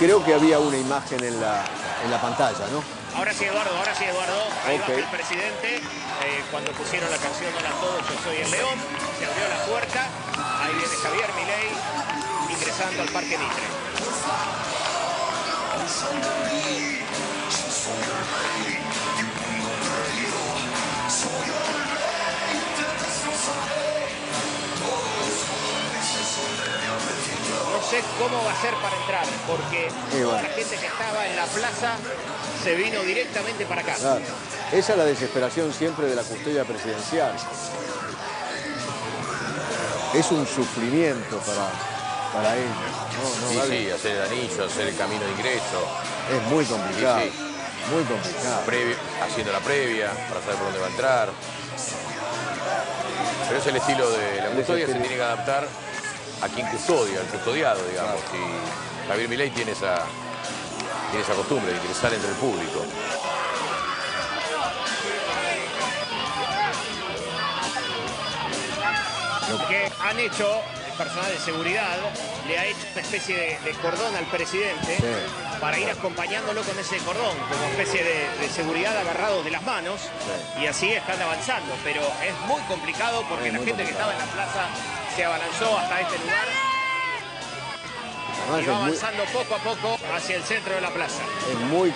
creo que había una imagen en la pantalla, ¿no? Ahora sí, Eduardo, ahora sí, Eduardo. Ahí Ok. baja el presidente. Cuando pusieron la canción Hola a todos, yo soy el León. Se abrió la puerta. Ahí viene Javier Milei ingresando al Parque Mitre. No sé cómo va a ser para entrar, porque toda la gente que estaba en la plaza se vino directamente para acá. Claro. Esa es la desesperación siempre de la custodia presidencial. Es un sufrimiento para ellos. No, Sí, hacer el anillo, hacer el camino de ingreso. Es muy complicado. Sí. Muy complicado. Haciendo la previa para saber por dónde va a entrar. Pero es el estilo de la custodia, se tiene que adaptar a quien custodia, al custodiado, digamos. Y Javier Milei tiene esa costumbre de ingresar entre el público. Lo que han hecho el personal de seguridad, le ha hecho una especie de cordón al presidente para ir acompañándolo con ese cordón, como especie de seguridad agarrados de las manos, y así están avanzando. Pero es muy complicado porque la gente que estaba en la plaza se abalanzó hasta este lugar y va avanzando poco a poco hacia el centro de la plaza. Es muy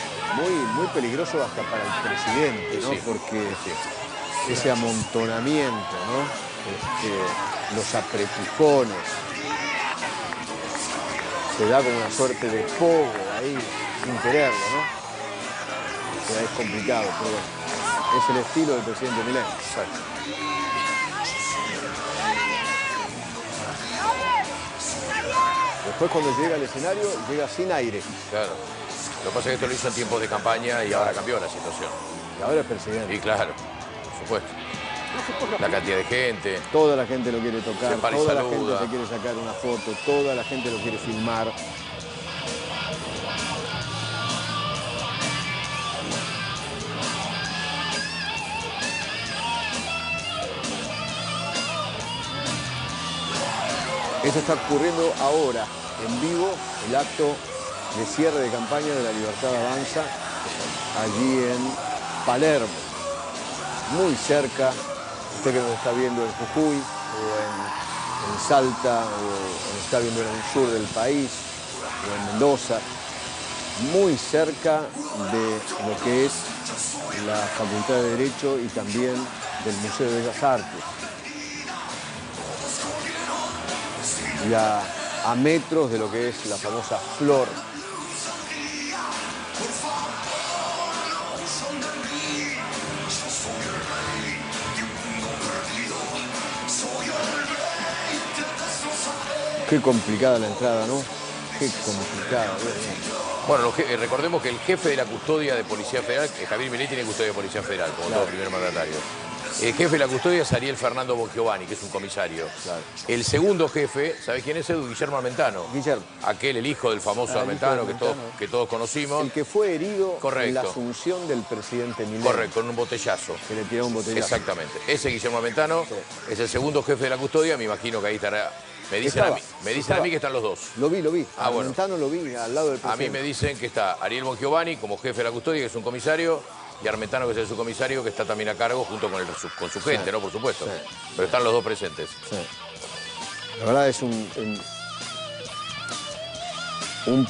peligroso hasta para el presidente, ¿no? Porque ese amontonamiento, ¿no? Los apretujones. Se da como una suerte de pogo ahí, sin quererlo, ¿no? O sea, es complicado, pero bueno. Es el estilo del presidente Milei. Después cuando llega al escenario, llega sin aire. Claro. Lo que pasa es que esto lo hizo en tiempos de campaña y ahora cambió la situación. Y ahora es presidente. Y claro, por supuesto. La cantidad de gente. Toda la gente lo quiere tocar, Se para y toda la saluda. gente se quiere sacar una foto, toda la gente lo quiere filmar. Eso está ocurriendo ahora, en vivo, el acto de cierre de campaña de La Libertad Avanza, allí en Palermo, muy cerca. Usted que nos está viendo en Jujuy, o en Salta, o nos está viendo en el sur del país, o en Mendoza, muy cerca de lo que es la Facultad de Derecho y también del Museo de Bellas Artes. Y a metros de lo que es la famosa Flor. Qué complicada la entrada, ¿no? Qué complicada. Bueno, recordemos que el jefe de la custodia de Policía Federal, Javier Milei tiene custodia de Policía Federal, como todo primer mandatario. El jefe de la custodia es Ariel Fernando Bongiovanni, que es un comisario. Claro. El segundo jefe, ¿sabés quién es? Guillermo Armentano. Guillermo. Aquel, el hijo del famoso Armentano, que todos conocimos. El que fue herido en la asunción del presidente Milei. Correcto, con un botellazo. Que le tiró un botellazo. Exactamente. Ese Guillermo Armentano es el segundo jefe de la custodia. Me imagino que ahí estará. Me dicen a mí que están los dos. Lo vi. Ah, Armentano lo vi al lado del presidente. A mí me dicen que está Ariel Bongiovanni como jefe de la custodia, que es un comisario, y Armentano, que es el subcomisario, que está también a cargo junto con su gente, ¿no? Por supuesto. Pero están los dos presentes. La verdad es un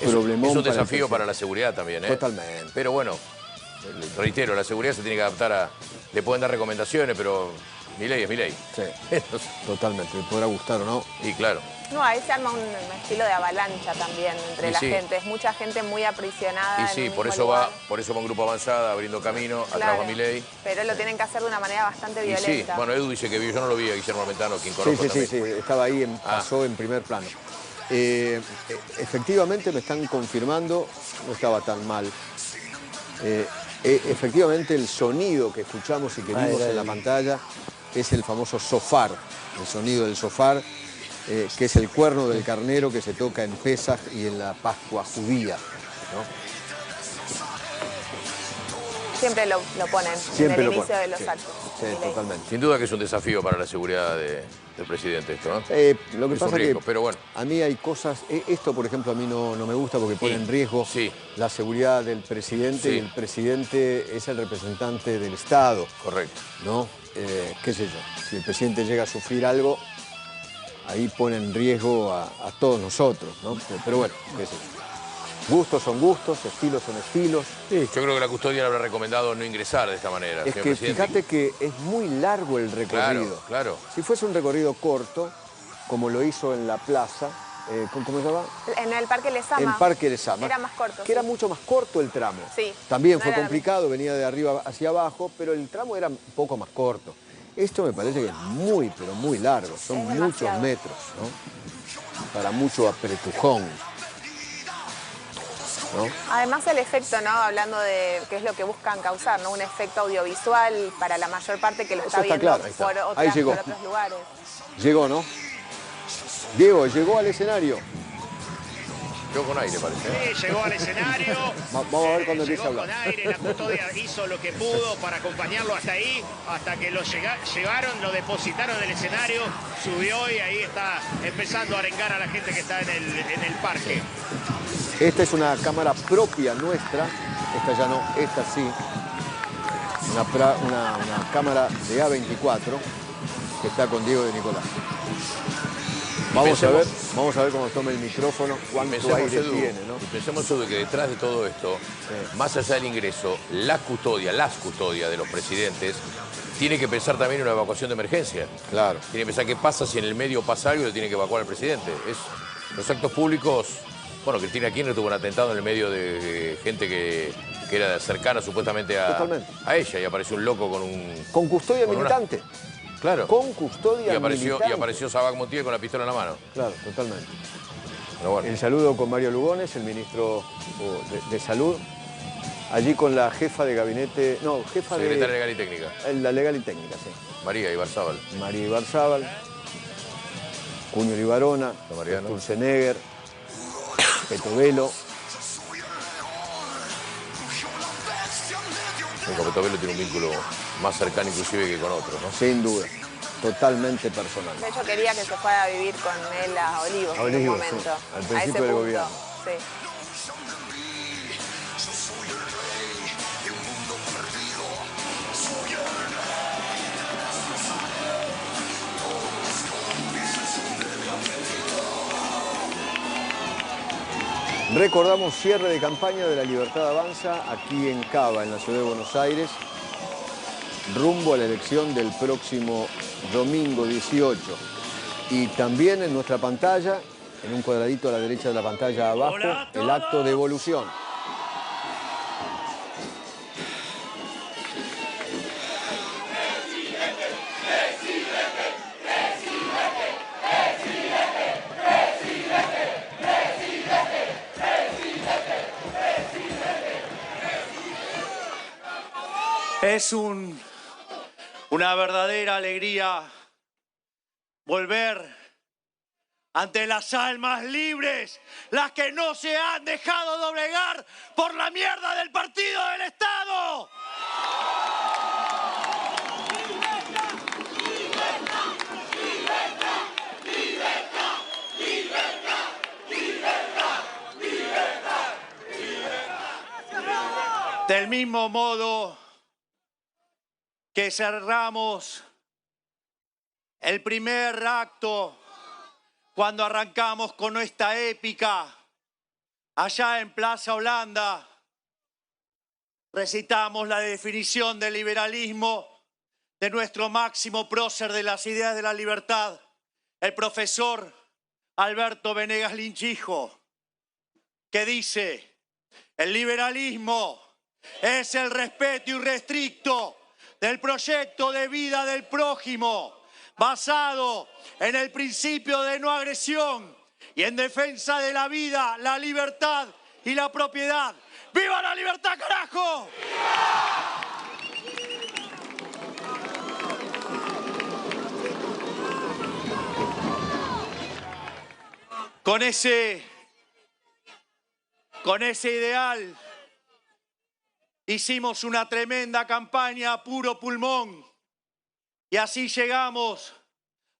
problemón. Es un desafío para la seguridad también, ¿eh? Totalmente. Pero bueno, reitero, la seguridad se tiene que adaptar a... Le pueden dar recomendaciones, pero Milei es Milei. Sí, totalmente. Le podrá gustar o no. Y claro. No, ahí se arma un estilo de avalancha también entre la gente. Es mucha gente muy aprisionada. Y sí, por eso va un grupo avanzada abriendo camino, atrás va Milei. Pero lo tienen que hacer de una manera bastante violenta. Sí, bueno, Edu dice que vio, yo no lo vi a Guillermo Armentano, quien conozco también. Sí, estaba ahí, pasó en primer plano. Efectivamente me están confirmando, no estaba tan mal. Efectivamente el sonido que escuchamos y que vimos en la pantalla es el famoso sofar, el sonido del sofar, que es el cuerno del carnero que se toca en Pesaj y en la Pascua judía, ¿no? siempre lo ponen en el inicio de los actos. Sí, totalmente. Sin duda que es un desafío para la seguridad del presidente esto, ¿no? Lo que pasa es que pero bueno. a mí hay cosas... Esto, por ejemplo, a mí no me gusta porque pone en riesgo la seguridad del presidente y el presidente es el representante del Estado. Correcto. ¿No? Qué sé yo, si el presidente llega a sufrir algo, ahí pone en riesgo a todos nosotros, ¿no? Pero bueno, qué sé yo. Gustos son gustos, estilos son estilos. Sí, yo creo que la custodia le habrá recomendado no ingresar de esta manera. Es que fíjate que es muy largo el recorrido. Claro. Si fuese un recorrido corto, como lo hizo en la plaza, ¿cómo se llama? En el Parque Lezama. En Parque Lezama. Era más corto. Que era mucho más corto el tramo. Sí. También fue complicado, venía de arriba hacia abajo, pero el tramo era un poco más corto. Esto me parece que es muy, pero muy largo. Son muchos metros, ¿no? Para mucho apretujón. ¿No? Además el efecto, ¿no? Hablando de qué es lo que buscan causar, ¿no? Un efecto audiovisual para la mayor parte que lo está viendo claro, por otros lugares. Llegó, ¿no? Diego, llegó al escenario. Llegó con aire, parece. Sí, llegó al escenario. Vamos a ver cuando empieza a hablar. Con aire, la custodia hizo lo que pudo para acompañarlo hasta ahí, hasta que lo llevaron, lo depositaron en el escenario, subió y ahí está empezando a arengar a la gente que está en el parque. Esta es una cámara propia nuestra, esta ya no, esta sí. Una cámara de A24 que está con Diego de Nicolás. Vamos a ver cómo toma el micrófono, cuánto aire tiene, ¿no? Y pensemos, Edu, que detrás de todo esto, más allá del ingreso, las custodias de los presidentes, tiene que pensar también en una evacuación de emergencia. Claro. Tiene que pensar qué pasa si en el medio pasa algo y lo tiene que evacuar el presidente. Los actos públicos... Bueno, Cristina Kirchner tuvo un atentado en el medio de gente que era cercana supuestamente a ella y apareció un loco con custodia militante. Claro. Con custodia militante. Y apareció Sabac Montiel con la pistola en la mano. Claro, totalmente. Pero bueno. El saludo con Mario Lugones, el ministro de Salud. Allí con la jefa de gabinete... No, jefa Secretaria Legal y Técnica. La Legal y Técnica, sí. María Ibarzábal. María Ibarzábal. Cuño Libarona. Sturzenegger. Petovelo. Petovelo tiene un vínculo más cercano inclusive que con otros, ¿no? Sin duda. Totalmente personal. De hecho, quería que se fuera a vivir con él a Olivos en un momento. Sí. Al principio del gobierno. Sí. Recordamos cierre de campaña de La Libertad Avanza aquí en Cava, en la ciudad de Buenos Aires, rumbo a la elección del próximo domingo 18. Y también en nuestra pantalla, en un cuadradito a la derecha de la pantalla abajo, el acto de evolución. Es una verdadera alegría volver ante las almas libres, las que no se han dejado doblegar por la mierda del partido del Estado. Del mismo modo que cerramos el primer acto cuando arrancamos con esta épica allá en Plaza Holanda, recitamos la definición del liberalismo de nuestro máximo prócer de las ideas de la libertad, el profesor Alberto Venegas Linchijo, que dice: el liberalismo es el respeto irrestricto del proyecto de vida del prójimo, basado en el principio de no agresión y en defensa de la vida, la libertad y la propiedad. ¡Viva la libertad, carajo! Con ese ideal hicimos una tremenda campaña a puro pulmón y así llegamos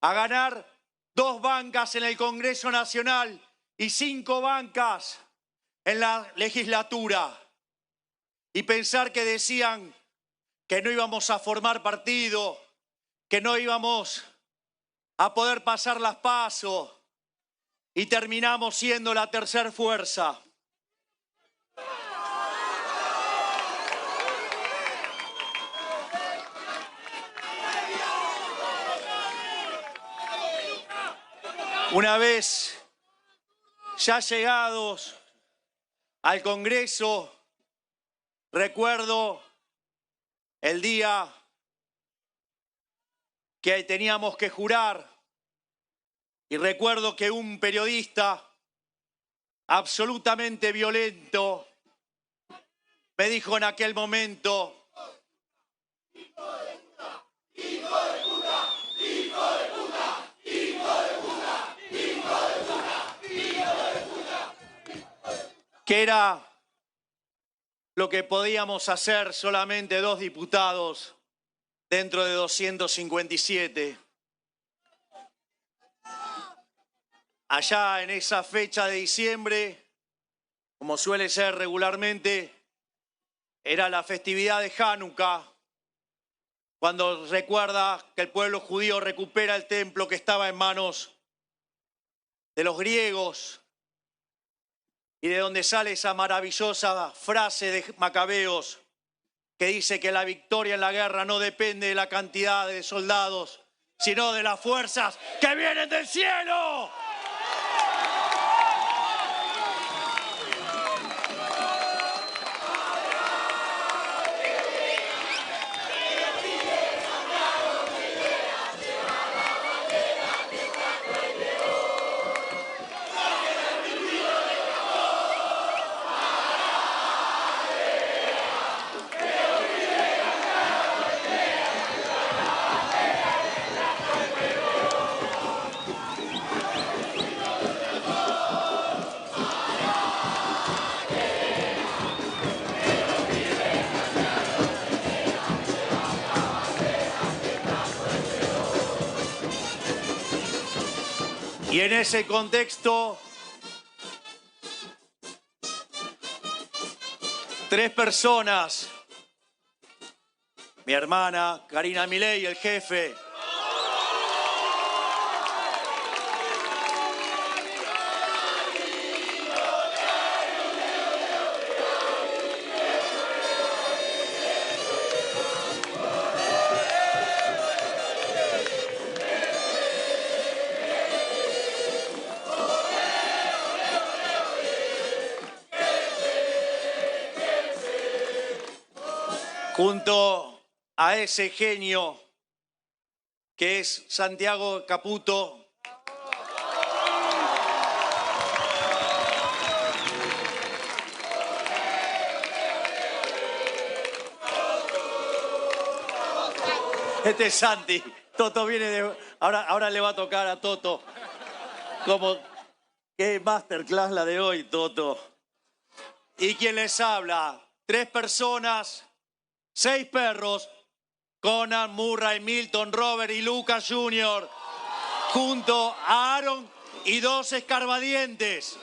a ganar 2 bancas en el Congreso Nacional y 5 bancas en la legislatura. Y pensar que decían que no íbamos a formar partido, que no íbamos a poder pasar las PASO y terminamos siendo la tercer fuerza. Una vez ya llegados al Congreso, recuerdo el día que teníamos que jurar y recuerdo que un periodista absolutamente violento me dijo en aquel momento: que era lo que podíamos hacer solamente 2 diputados dentro de 257. Allá en esa fecha de diciembre, como suele ser regularmente, era la festividad de Hanukkah, cuando recuerda que el pueblo judío recupera el templo que estaba en manos de los griegos, y de donde sale esa maravillosa frase de Macabeos que dice que la victoria en la guerra no depende de la cantidad de soldados, sino de las fuerzas que vienen del cielo. Y en ese contexto, 3 personas, mi hermana Karina Milei, el jefe, junto a ese genio que es Santiago Caputo, este es Santi. Toto viene de... Ahora le va a tocar a Toto. Como qué masterclass la de hoy, Toto. ¿Y quién les habla? 3 personas, 6 perros, Conan, Murray, Milton, Robert y Lucas Jr., junto a Aaron y 2 escarbadientes.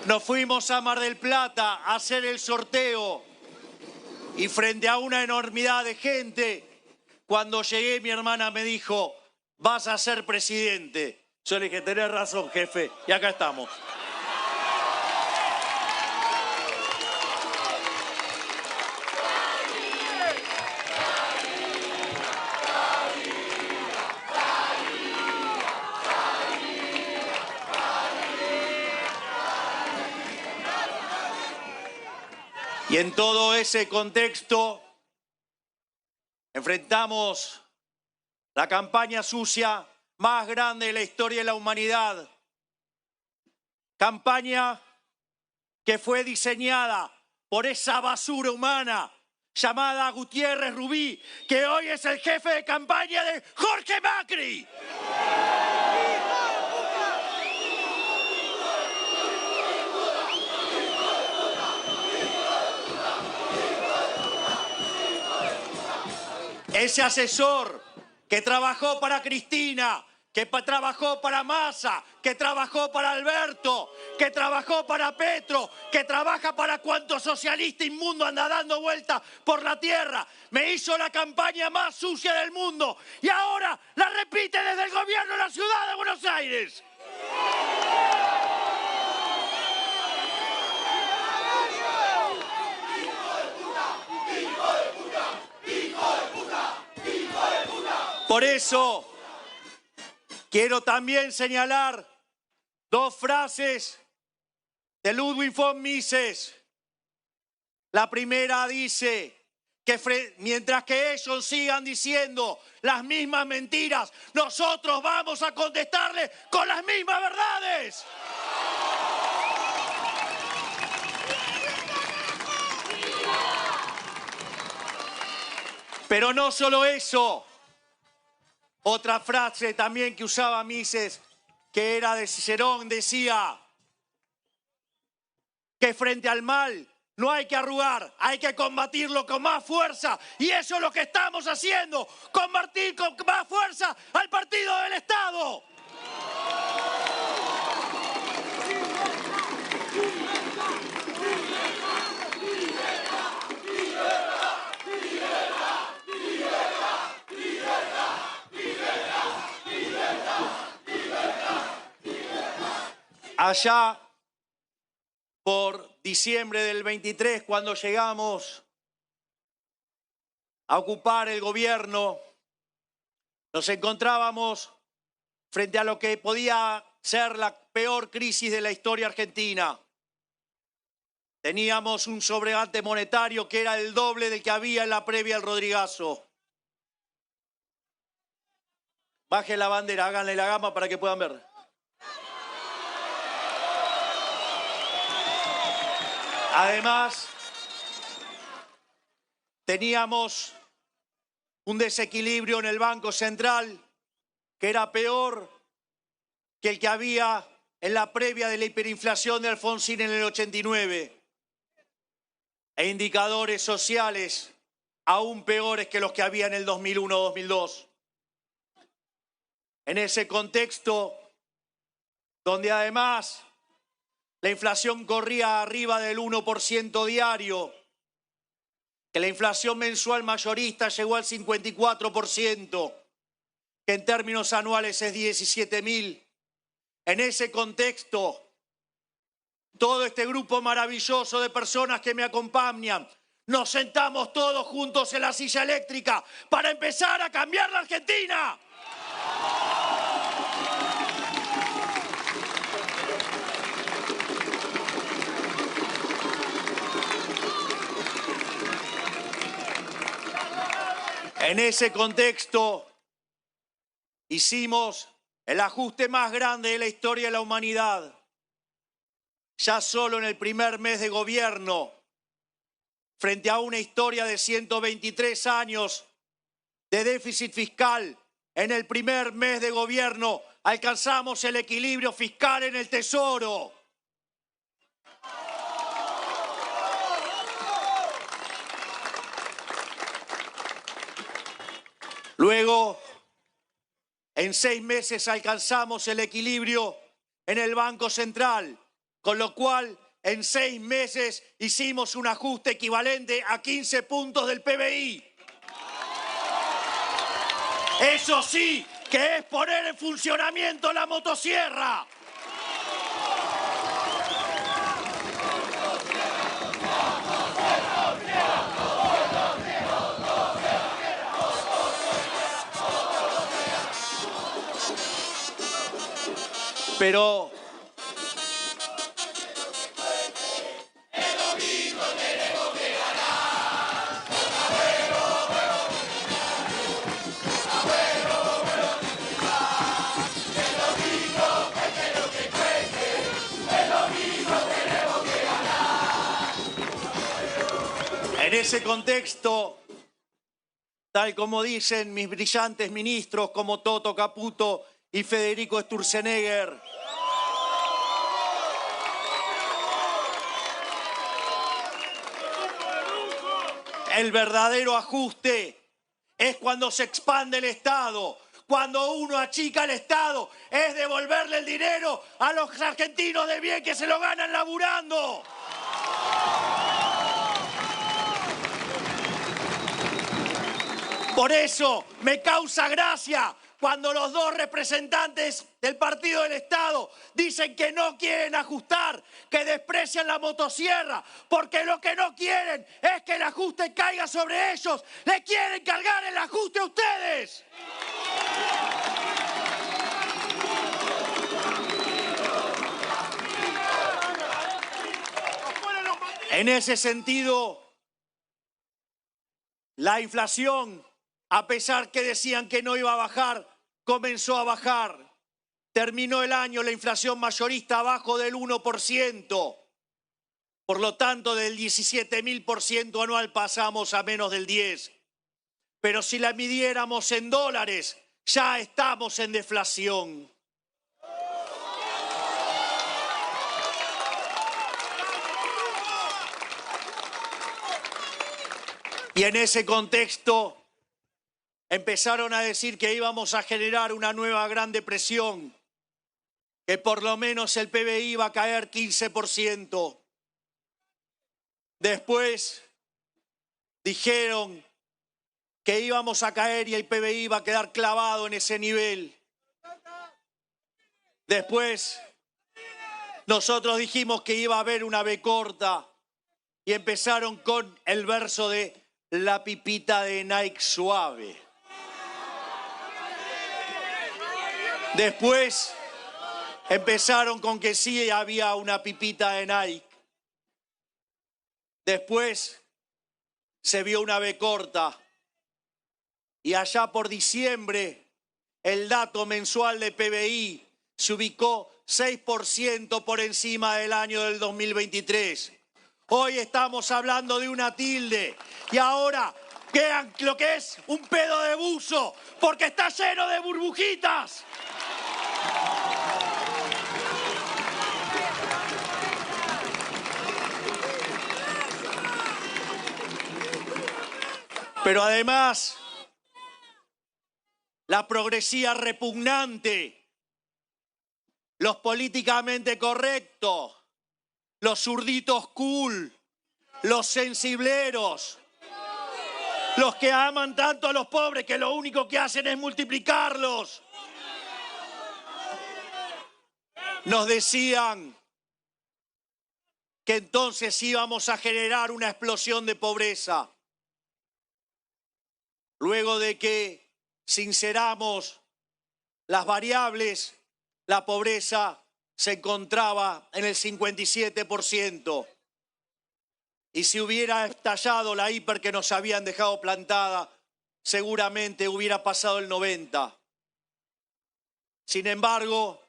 Nos fuimos a Mar del Plata a hacer el sorteo y frente a una enormidad de gente, cuando llegué mi hermana me dijo: vas a ser presidente. Yo le dije: tenés razón, jefe, y acá estamos. Y en todo ese contexto enfrentamos la campaña sucia más grande de la historia de la humanidad. Campaña que fue diseñada por esa basura humana llamada Gutiérrez Rubí, que hoy es el jefe de campaña de Jorge Macri. ese asesor que trabajó para Cristina, que trabajó para Massa, que trabajó para Alberto, que trabajó para Petro, que trabaja para cuanto socialista inmundo anda dando vueltas por la tierra. Me hizo la campaña más sucia del mundo y ahora la repite desde el gobierno de la ciudad de Buenos Aires. Por eso quiero también señalar dos frases de Ludwig von Mises. La primera dice que mientras que ellos sigan diciendo las mismas mentiras, nosotros vamos a contestarles con las mismas verdades. Pero no solo eso. Otra frase también que usaba Mises, que era de Cicerón, decía que frente al mal no hay que arrugar, hay que combatirlo con más fuerza. Y eso es lo que estamos haciendo, combatir con más fuerza al partido del Estado. Allá por diciembre del 23, cuando llegamos a ocupar el gobierno, nos encontrábamos frente a lo que podía ser la peor crisis de la historia argentina. Teníamos un sobrevante monetario que era el doble del que había en la previa al Rodrigazo. Baje la bandera, háganle la gama para que puedan ver. Además, teníamos un desequilibrio en el Banco Central que era peor que el que había en la previa de la hiperinflación de Alfonsín en el 89. E indicadores sociales aún peores que los que había en el 2001-2002. En ese contexto, donde además la inflación corría arriba del 1% diario, que la inflación mensual mayorista llegó al 54%, que en términos anuales es 17.000. En ese contexto, todo este grupo maravilloso de personas que me acompañan, nos sentamos todos juntos en la silla eléctrica para empezar a cambiar la Argentina. En ese contexto hicimos el ajuste más grande de la historia de la humanidad. Ya solo en el primer mes de gobierno, frente a una historia de 123 años de déficit fiscal, en el primer mes de gobierno alcanzamos el equilibrio fiscal en el Tesoro. Luego, en 6 meses alcanzamos el equilibrio en el Banco Central, con lo cual en 6 meses hicimos un ajuste equivalente a 15 puntos del PBI. Eso sí, que es poner en funcionamiento la motosierra. Pero en ese contexto, tal como dicen mis brillantes ministros como Toto Caputo y Federico Sturzenegger, el verdadero ajuste es cuando se expande el Estado. Cuando uno achica el Estado es devolverle el dinero a los argentinos de bien que se lo ganan laburando. Por eso me causa gracia cuando los dos representantes del Partido del Estado dicen que no quieren ajustar, que desprecian la motosierra, porque lo que no quieren es que el ajuste caiga sobre ellos. ¡Le quieren cargar el ajuste a ustedes! En ese sentido, la inflación, a pesar que decían que no iba a bajar, comenzó a bajar. Terminó el año la inflación mayorista abajo del 1%. Por lo tanto, del 17.000% anual pasamos a menos del 10%. Pero si la midiéramos en dólares, ya estamos en deflación. Y en ese contexto empezaron a decir que íbamos a generar una nueva gran depresión, que por lo menos el PBI iba a caer 15%. Después dijeron que íbamos a caer y el PBI iba a quedar clavado en ese nivel. Después nosotros dijimos que iba a haber una B corta y empezaron con el verso de la pipita de Nike suave. Después empezaron con que sí había una pipita de Nike. Después se vio una B corta. Y allá por diciembre el dato mensual de PBI se ubicó 6% por encima del año del 2023. Hoy estamos hablando de una tilde y ahora vean lo que es un pedo de buzo porque está lleno de burbujitas. Pero además, la progresía repugnante, los políticamente correctos, los zurditos cool, los sensibleros, los que aman tanto a los pobres que lo único que hacen es multiplicarlos. Nos decían que entonces íbamos a generar una explosión de pobreza. Luego de que sinceramos las variables, la pobreza se encontraba en el 57%. Y si hubiera estallado la hiper que nos habían dejado plantada, seguramente hubiera pasado el 90%. Sin embargo,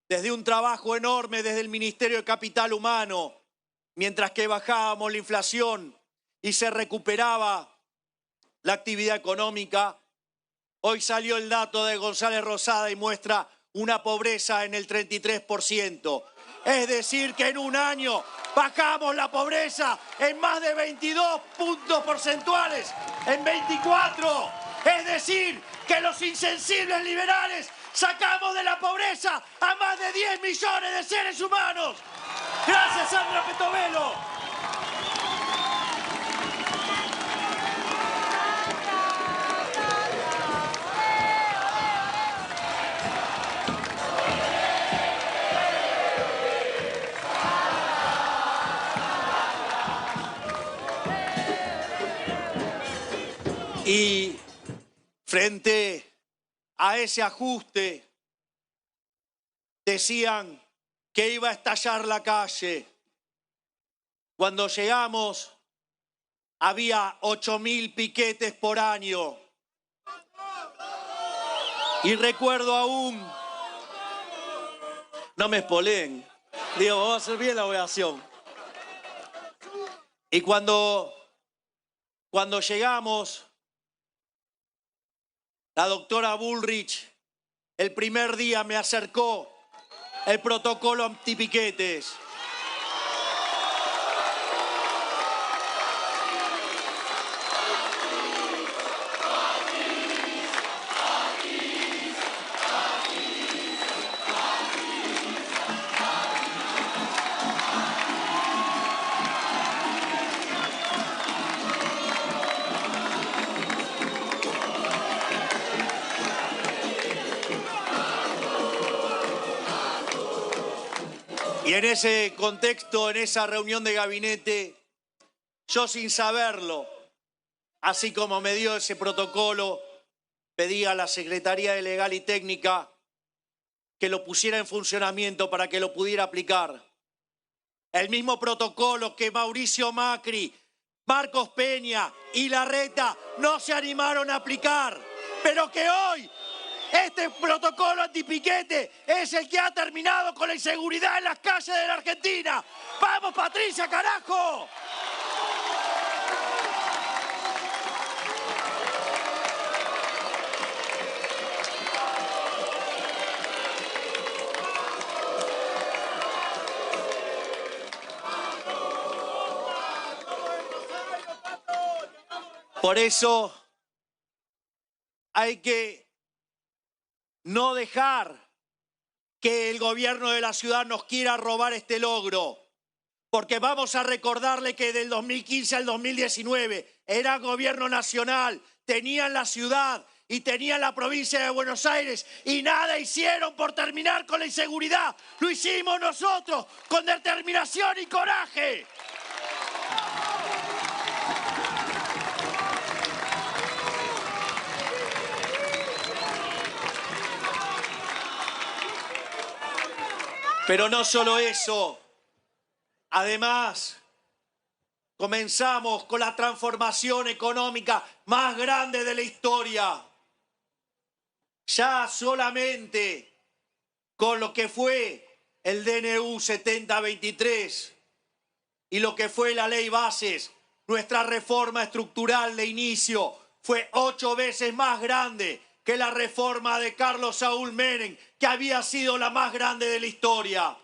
desde un trabajo enorme desde el Ministerio de Capital Humano, mientras que bajábamos la inflación y se recuperaba la actividad económica, hoy salió el dato de González Rosada y muestra una pobreza en el 33%. Es decir, que en un año bajamos la pobreza en más de 22 puntos porcentuales, en 24. Es decir, que los insensibles liberales sacamos de la pobreza a más de 10 millones de seres humanos. Gracias, Sandra Petovelo. Y frente a ese ajuste, decían que iba a estallar la calle. Cuando llegamos, había 8.000 piquetes por año. Y recuerdo aún, no me espoleen, digo, vamos a hacer bien la ovación. Y cuando llegamos, la doctora Bullrich el primer día me acercó el protocolo antipiquetes. Y en ese contexto, en esa reunión de gabinete, yo sin saberlo, así como me dio ese protocolo, pedí a la Secretaría de Legal y Técnica que lo pusiera en funcionamiento para que lo pudiera aplicar. El mismo protocolo que Mauricio Macri, Marcos Peña y Larreta no se animaron a aplicar, pero que hoy este protocolo antipiquete es el que ha terminado con la inseguridad en las calles de la Argentina. ¡Vamos, Patricia, carajo! Por eso hay que no dejar que el gobierno de la ciudad nos quiera robar este logro, porque vamos a recordarle que del 2015 al 2019 era gobierno nacional, tenían la ciudad y tenían la provincia de Buenos Aires y nada hicieron por terminar con la inseguridad. Lo hicimos nosotros con determinación y coraje. Pero no solo eso, además comenzamos con la transformación económica más grande de la historia. Ya solamente con lo que fue el DNU 7023 y lo que fue la Ley Bases, nuestra reforma estructural de inicio fue 8 veces más grande que la reforma de Carlos Saúl Menem, que había sido la más grande de la historia.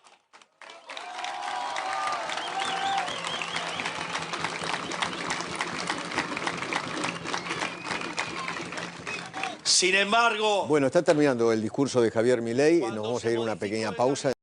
Sin embargo... Bueno, está terminando el discurso de Javier Milei, nos vamos a ir a una pequeña pausa.